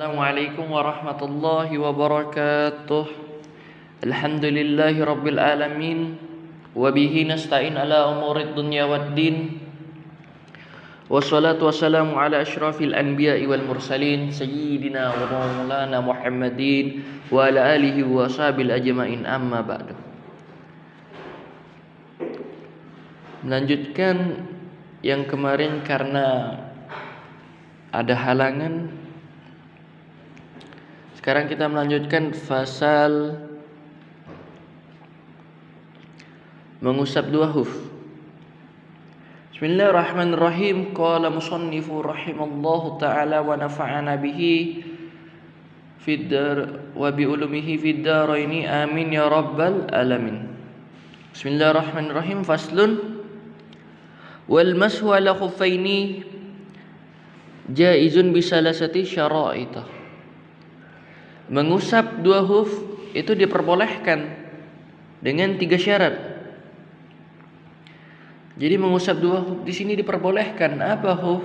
Assalamualaikum warahmatullahi wabarakatuh. Alhamdulillahi rabbil alamin. Wabihi nasta'in ala umurid dunya waddin. Wassalatu wassalamu ala ashrafil anbiya'i wal mursalin Sayyidina wa maulana Muhammadin wa ala alihi wa sahbihi ajma'in, amma ba'du. Melanjutkan yang kemarin karena ada halangan. Sekarang kita melanjutkan fasal mengusap dua huf. Bismillahirrahmanirrahim. Qala musannifu rahimallahu ta'ala wa nafa'ana bihi fid dar wa bi ulumihi fid daraini amin ya rabbal alamin. Bismillahirrahmanirrahim. Faslun wal mashu ala khuffaini jaizun bisalasati syara'ita. Mengusap dua huf itu diperbolehkan dengan 3 syarat. Jadi mengusap dua huf di sini diperbolehkan. Apa huf?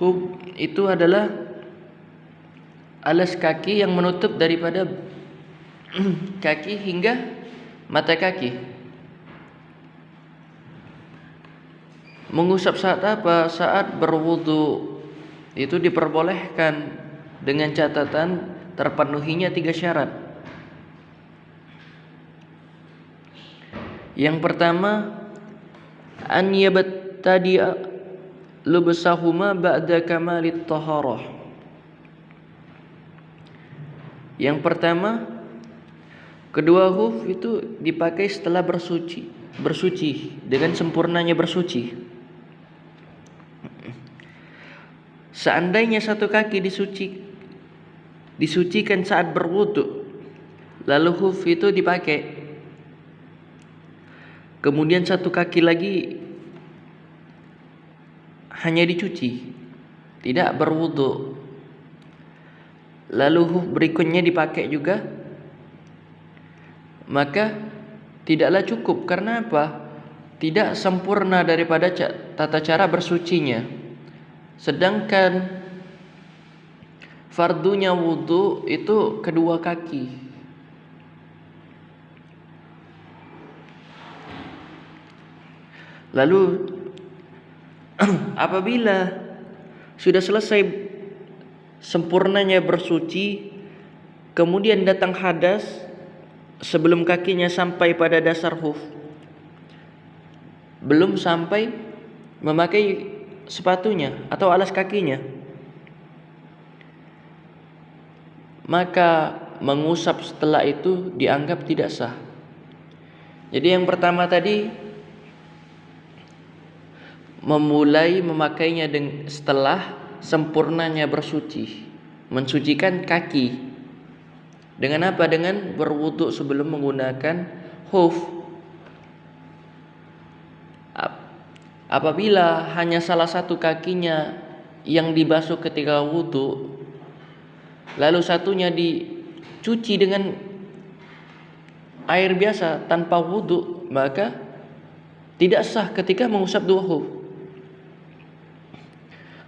Huf itu adalah alas kaki yang menutup daripada kaki hingga mata kaki. Mengusap saat apa? Saat berwudu. Itu diperbolehkan dengan catatan terpenuhinya 3 syarat. Yang pertama, an yabtadi'a lubsahuma ba'da kamalit taharah. Yang pertama, kedua huf itu dipakai setelah bersuci dengan sempurnanya bersuci. Seandainya satu kaki disucikan saat berwudu, lalu huf itu dipakai, kemudian satu kaki lagi hanya dicuci, tidak berwudu, lalu huf berikutnya dipakai juga, maka tidaklah cukup. Karena apa? Tidak sempurna daripada tata cara bersucinya. Sedangkan fardunya wudu itu kedua kaki. Lalu apabila sudah selesai sempurnanya bersuci, kemudian datang hadas sebelum kakinya sampai pada dasar huf, belum sampai memakai sepatunya atau alas kakinya, maka mengusap setelah itu dianggap tidak sah. Jadi yang pertama tadi memulai memakainya setelah sempurnanya bersuci, mensucikan kaki. Dengan apa? Dengan berwudu sebelum menggunakan huf. Apabila hanya salah satu kakinya yang dibasuh ketika wudu, lalu satunya dicuci dengan air biasa tanpa wudu, maka tidak sah ketika mengusap dua huf.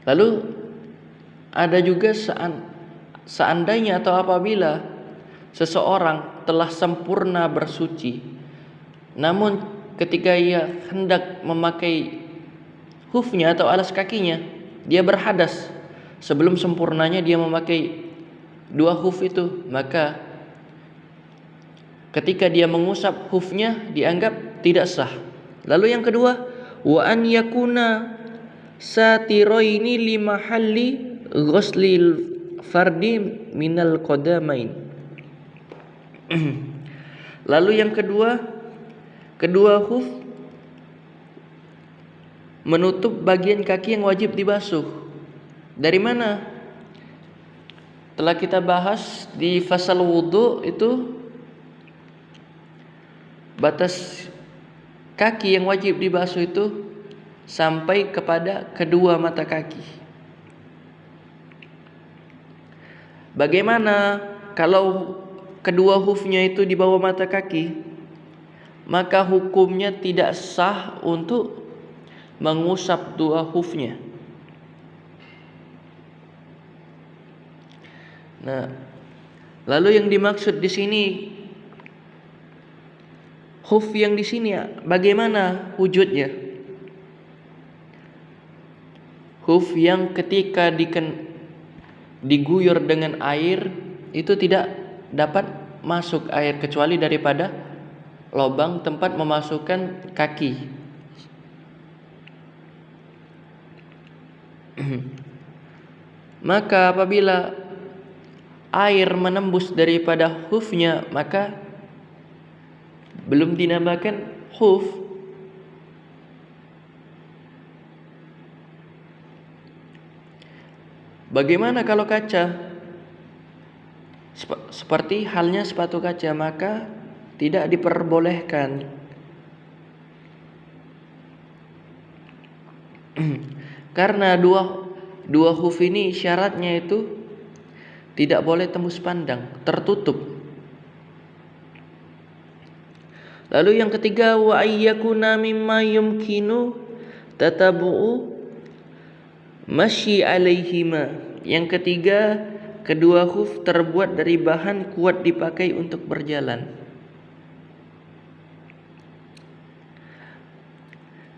Lalu ada juga seandainya atau apabila seseorang telah sempurna bersuci, namun ketika ia hendak memakai hufnya atau alas kakinya, dia berhadas sebelum sempurnanya dia memakai dua huf itu, maka ketika dia mengusap hufnya dianggap tidak sah. Lalu yang kedua, wa an yakuna satiraini limahalli ghuslil fardi minal qadamain. Lalu yang kedua huf menutup bagian kaki yang wajib dibasuh. Dari mana? Telah kita bahas di fasal wudu itu batas kaki yang wajib dibasuh itu sampai kepada kedua mata kaki. Bagaimana kalau kedua hufnya itu di bawah mata kaki? Maka hukumnya tidak sah untuk mengusap dua hufnya. Nah, lalu yang dimaksud di sini khuf yang di sini bagaimana wujudnya? Khuf yang ketika diguyur dengan air itu tidak dapat masuk air kecuali daripada lubang tempat memasukkan kaki. Maka apabila air menembus daripada khufnya, maka belum dinamakan khuf. Bagaimana kalau kaca? Seperti halnya sepatu kaca, maka tidak diperbolehkan. Karena dua khuf ini syaratnya itu tidak boleh tembus pandang, tertutup. Lalu yang ketiga, wa ayyakuna mimma yumkinu tatabu'u masyi alaihima. Yang ketiga, kedua khuf terbuat dari bahan kuat dipakai untuk berjalan.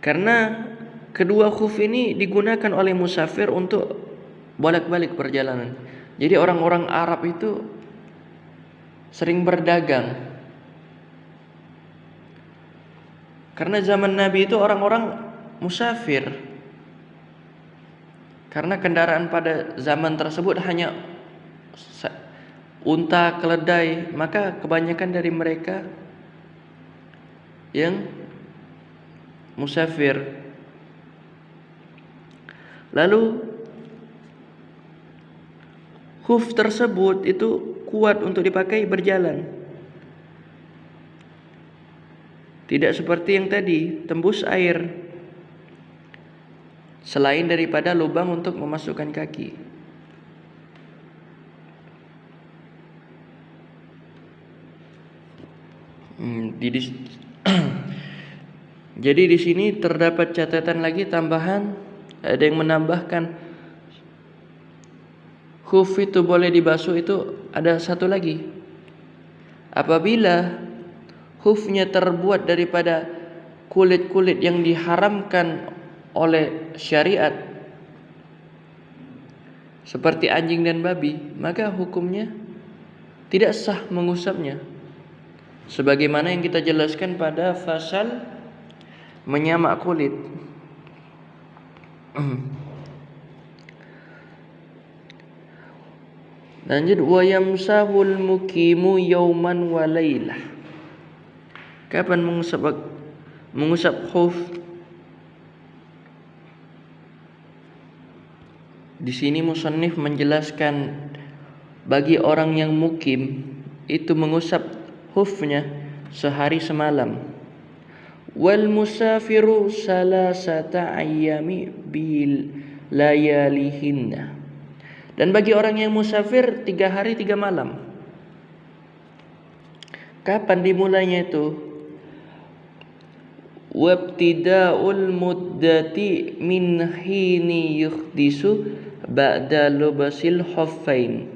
Karena kedua khuf ini digunakan oleh musafir untuk bolak-balik perjalanan. Jadi orang-orang Arab itu sering berdagang. Karena zaman Nabi itu orang-orang musafir. Karena kendaraan pada zaman tersebut hanya unta, keledai, maka kebanyakan dari mereka yang musafir. Lalu khuf tersebut itu kuat untuk dipakai berjalan. Tidak seperti yang tadi, tembus air. Selain daripada lubang untuk memasukkan kaki. Jadi di sini terdapat catatan lagi tambahan, ada yang menambahkan khuf itu boleh dibasuh, itu ada satu lagi. Apabila khufnya terbuat daripada kulit-kulit yang diharamkan oleh syariat seperti anjing dan babi, maka hukumnya tidak sah mengusapnya. Sebagaimana yang kita jelaskan pada fasal menyamak kulit. Lanjut, wa yamsahul muqimu yauman wa lailah. Kapan mengusap khuf? Di sini musannif menjelaskan bagi orang yang mukim itu mengusap khufnya sehari semalam. Wal musafiru salasata ayyami bil layalihinna. Dan bagi orang yang musafir 3 hari 3 malam. Kapan dimulainya itu? Wabtida'ul muddati min hini yukhdisu ba'da lubasil khuffain.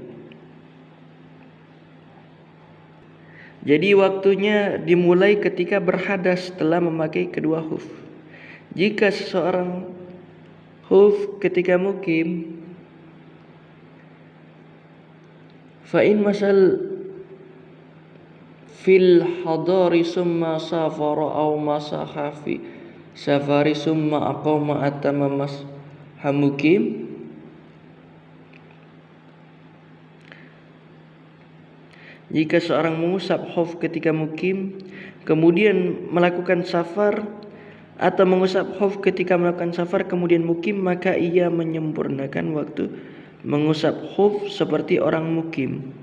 Jadi waktunya dimulai ketika berhadas setelah memakai kedua khuf. Jika seseorang khuf ketika mukim, fa in masal fil hadari summa safara aw masaha fi safari summa aqama atama hamukim. Jika seorang mengusap khuf ketika mukim kemudian melakukan safar, atau mengusap khuf ketika melakukan safar kemudian mukim, maka ia menyempurnakan waktu mengusap khuf seperti orang mukim.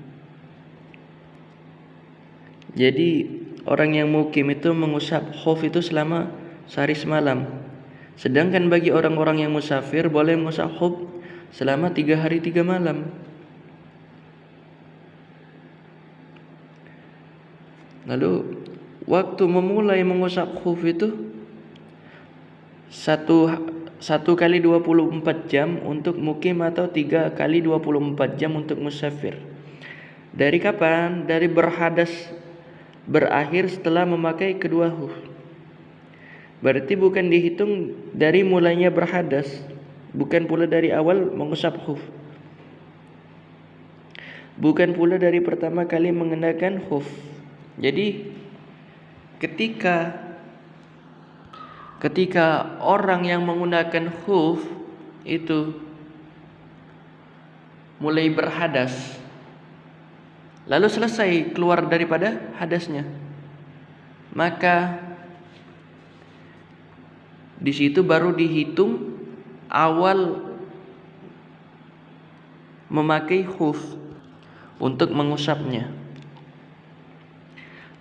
Jadi orang yang mukim itu mengusap khuf itu selama sehari semalam. Sedangkan bagi orang-orang yang musafir boleh mengusap khuf selama 3 hari 3 malam. Lalu waktu memulai mengusap khuf itu 1 kali 24 jam untuk mukim atau 3 kali 24 jam untuk musafir. Dari kapan? Dari berhadas berakhir setelah memakai kedua khuf. Berarti bukan dihitung dari mulainya berhadas, bukan pula dari awal mengusap khuf, bukan pula dari pertama kali mengenakan khuf. Jadi ketika orang yang menggunakan khuf itu mulai berhadas, lalu selesai keluar daripada hadasnya, maka di situ baru dihitung awal memakai khuf untuk mengusapnya.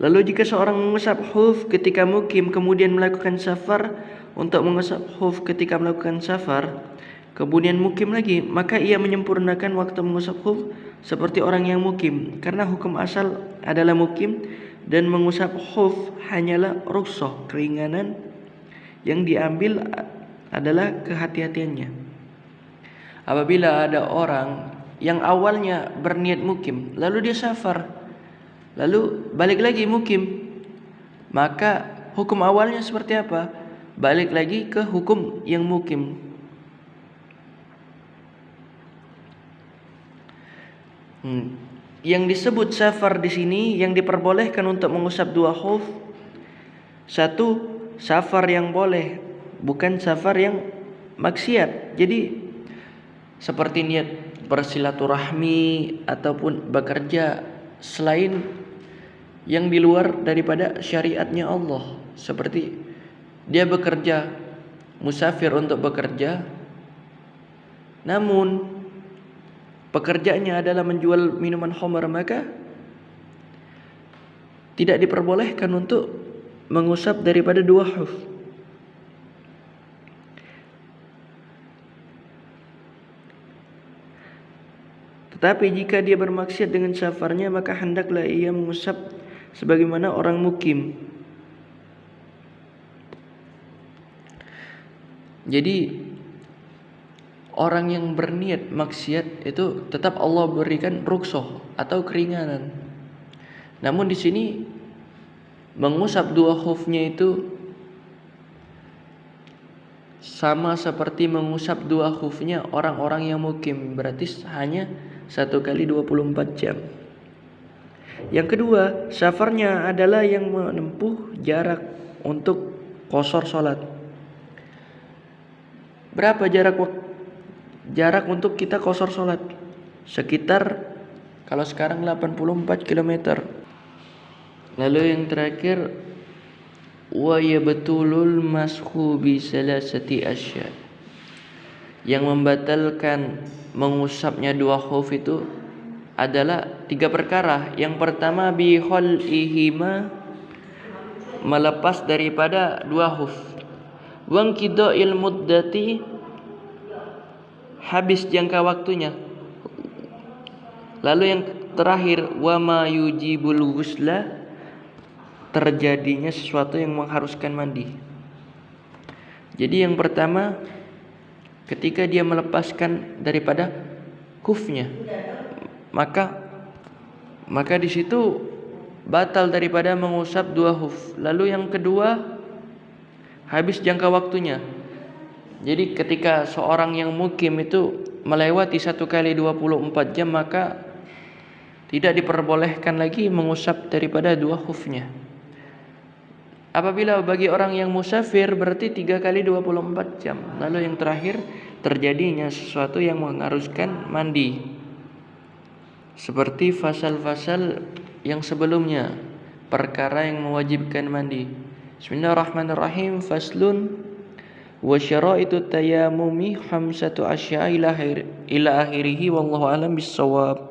Lalu jika seorang mengusap khuf ketika mukim kemudian melakukan safar untuk mengusap khuf ketika melakukan safar, kemudian mukim lagi, maka ia menyempurnakan waktu mengusap khuf seperti orang yang mukim, karena hukum asal adalah mukim dan mengusap khuf hanyalah rukhsah, keringanan yang diambil adalah kehati-hatiannya. Apabila ada orang yang awalnya berniat mukim, lalu dia safar, lalu balik lagi mukim, maka hukum awalnya seperti apa? Balik lagi ke hukum yang mukim. Yang disebut safar di sini yang diperbolehkan untuk mengusap dua khuf, satu, safar yang boleh, bukan safar yang maksiat. Jadi seperti niat bersilaturahmi ataupun bekerja selain yang di luar daripada syariatnya Allah, seperti dia bekerja, musafir untuk bekerja, namun pekerjaannya adalah menjual minuman khamar, maka tidak diperbolehkan untuk mengusap daripada dua khuf. Tetapi jika dia bermaksiat dengan safarnya, maka hendaklah ia mengusap sebagaimana orang mukim. Jadi orang yang berniat maksiat itu tetap Allah berikan rukhsah atau keringanan. Namun di sini mengusap dua khufnya itu sama seperti mengusap dua khufnya orang-orang yang mukim, berarti hanya 1 kali 24 jam. Yang kedua, safarnya adalah yang menempuh jarak untuk qashar salat. Berapa jarak untuk kita qashar salat? Sekitar kalau sekarang 84 km. Lalu yang terakhir, wa yabtulul mashu bi salasati asya. Yang membatalkan mengusapnya dua khuf itu adalah 3 perkara. Yang pertama, bi khal'ihima, melepas daripada dua khuf. Wa qida'il muddati, habis jangka waktunya. Lalu yang terakhir, wa ma yujibul ghusla, terjadinya sesuatu yang mengharuskan mandi. Jadi yang pertama, ketika dia melepaskan daripada khufnya, maka di situ batal daripada mengusap dua khuf. Lalu yang kedua, habis jangka waktunya. Jadi ketika seorang yang mukim itu melewati 1 kali 24 jam, maka tidak diperbolehkan lagi mengusap daripada dua khufnya. Apabila bagi orang yang musafir berarti 3 kali 24 jam. Lalu yang terakhir, terjadinya sesuatu yang mengharuskan mandi, seperti fasal-fasal yang sebelumnya, perkara yang mewajibkan mandi. Bismillahirrahmanirrahim. Faslun wa syara'itu tayammumi khamsatu asya'a ila akhirih wallahu a'lam bissawab.